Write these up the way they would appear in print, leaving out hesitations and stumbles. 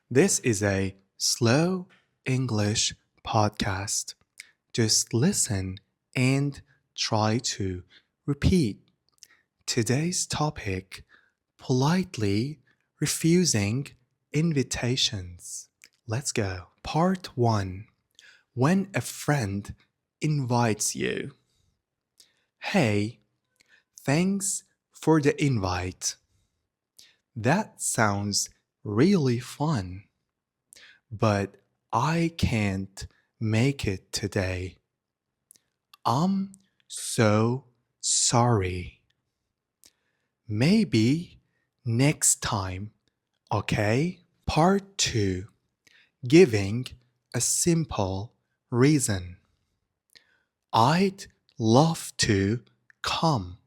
This is a slow English podcast. Just listen and try to repeat. Today's topic: politely refusing invitations. Let's go. Part 1. When a friend invites you. Hey, thanks for the invite. That sounds really fun, but I can't make it today. I'm so sorry. Maybe next time, okay? Part 2. Giving a simple reason. I'd love to come,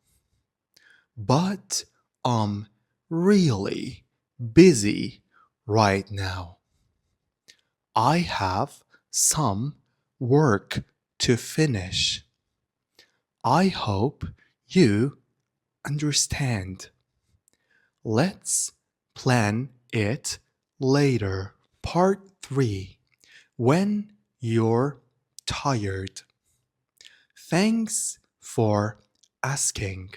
but I'm really busy right now. I have some work to finish. I hope you understand. Let's plan it later. Part 3. When you're tired. Thanks for asking.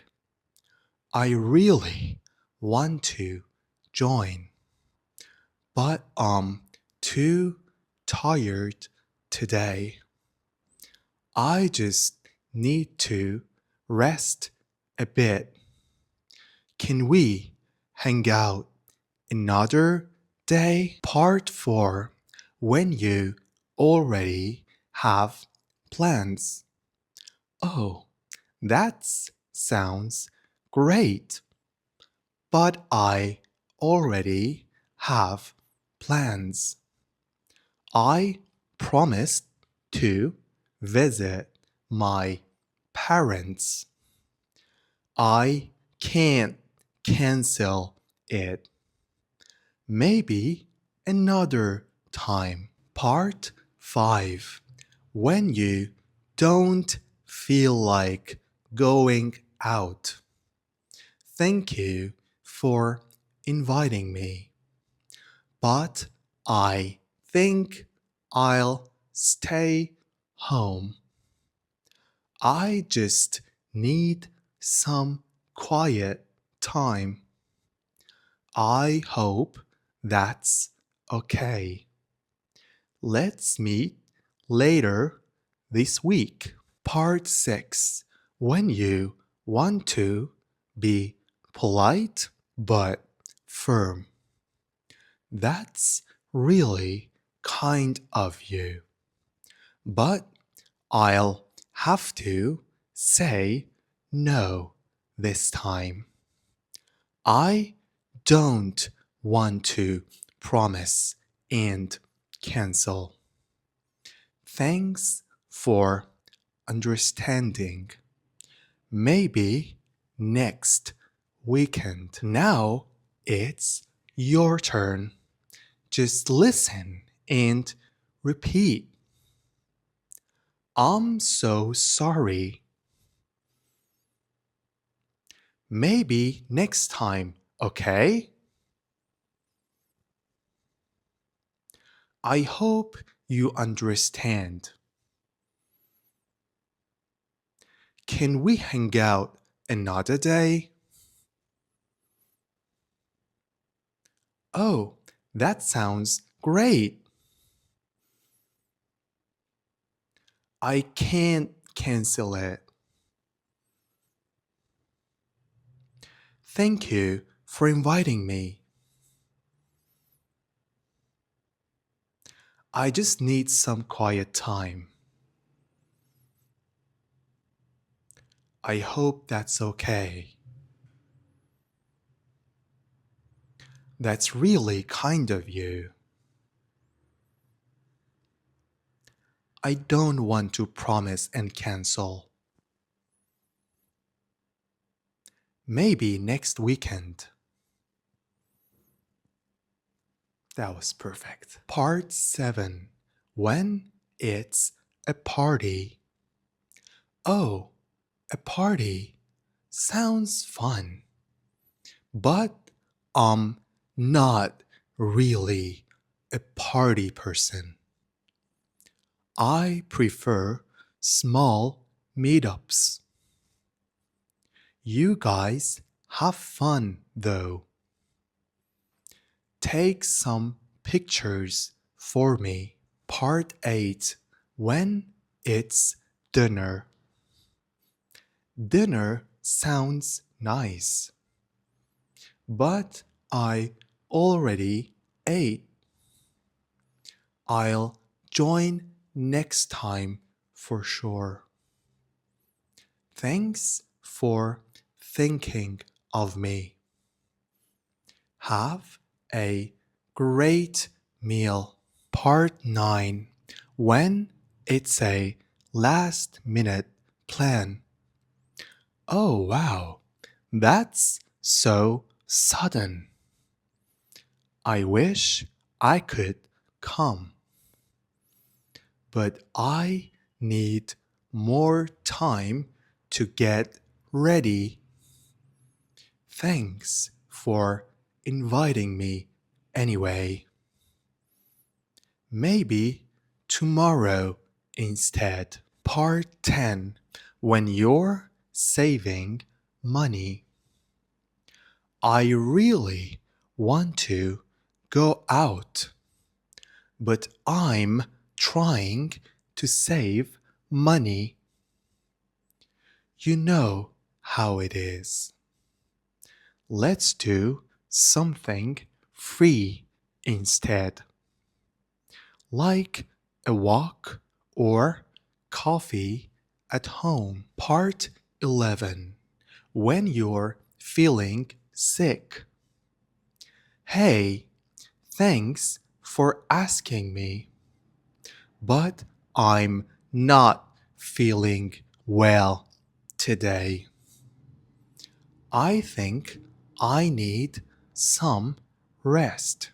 I really want to join, but I'm too tired today. I just need to rest a bit. Can we hang out another day? Part 4. When you already have plans. Oh, that sounds great, but I already have plans. I promised to visit my parents. I can't cancel it. Maybe another time. Part 5. When you don't feel like going out. Thank you for inviting me, but I think I'll stay home. I just need some quiet time. I hope that's okay. Let's meet later this week. Part 6. When you want to be polite but firm. That's really kind of you. But I'll have to say no this time. I don't want to promise and cancel. Thanks for understanding. Maybe next weekend. Now it's your turn. Just listen and repeat. I'm so sorry. Maybe next time, okay? I hope you understand. Can we hang out another day? Oh, that sounds great. I can't cancel it. Thank you for inviting me. I just need some quiet time. I hope that's okay. That's really kind of you. I don't want to promise and cancel. Maybe next weekend. That was perfect. Part 7. When it's a party. Oh, a party sounds fun, but I'm not really a party person. I prefer small meetups. You guys have fun though. Take some pictures for me. Part 8. When it's dinner. Dinner sounds nice, but I already ate. I'll join next time for sure. Thanks for thinking of me. Have a great meal. Part 9. When it's a last minute plan. Oh wow, that's so sudden. I wish I could come, but I need more time to get ready. Thanks for inviting me anyway. Maybe tomorrow instead. Part 10. When you're saving money. I really want to go out, but I'm trying to save money. You know how it is. Let's do something free instead, like a walk or coffee at home. Part 11. When you're feeling sick. Hey, thanks for asking me, but I'm not feeling well today. I think I need some rest.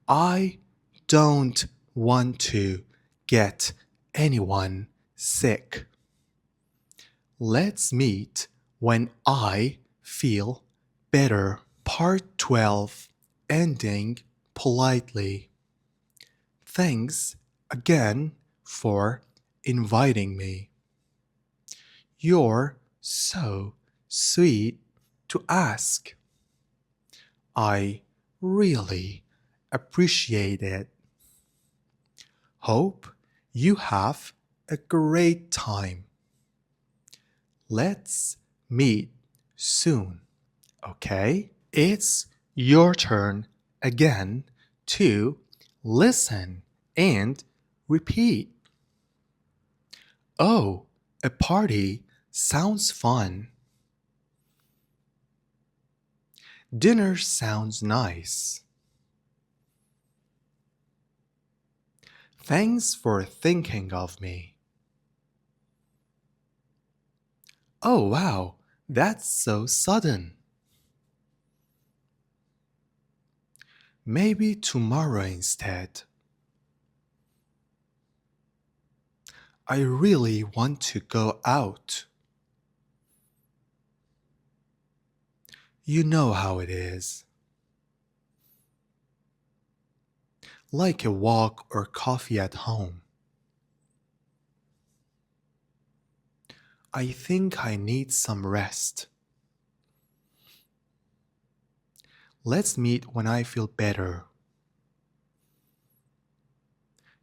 I don't want to get anyone sick. Let's meet when I feel better. Part 12. Ending politely. Thanks again for inviting me. You're so sweet to ask. I really appreciate it. Hope you have a great time. Let's meet soon, okay? It's your turn again to listen and repeat. Oh, a party sounds fun. Dinner sounds nice. Thanks for thinking of me. Oh wow, that's so sudden. Maybe tomorrow instead. I really want to go out. You know how it is. Like a walk or coffee at home. I think I need some rest. Let's meet when I feel better.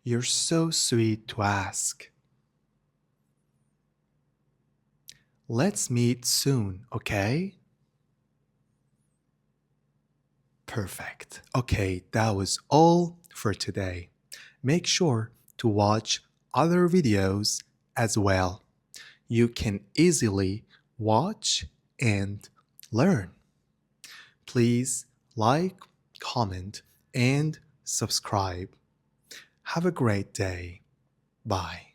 You're so sweet to ask. Let's meet soon, okay? Perfect. Okay, that was all for today. Make sure to watch other videos as well. You can easily watch and learn. Please like, comment, and subscribe. Have a great day. Bye.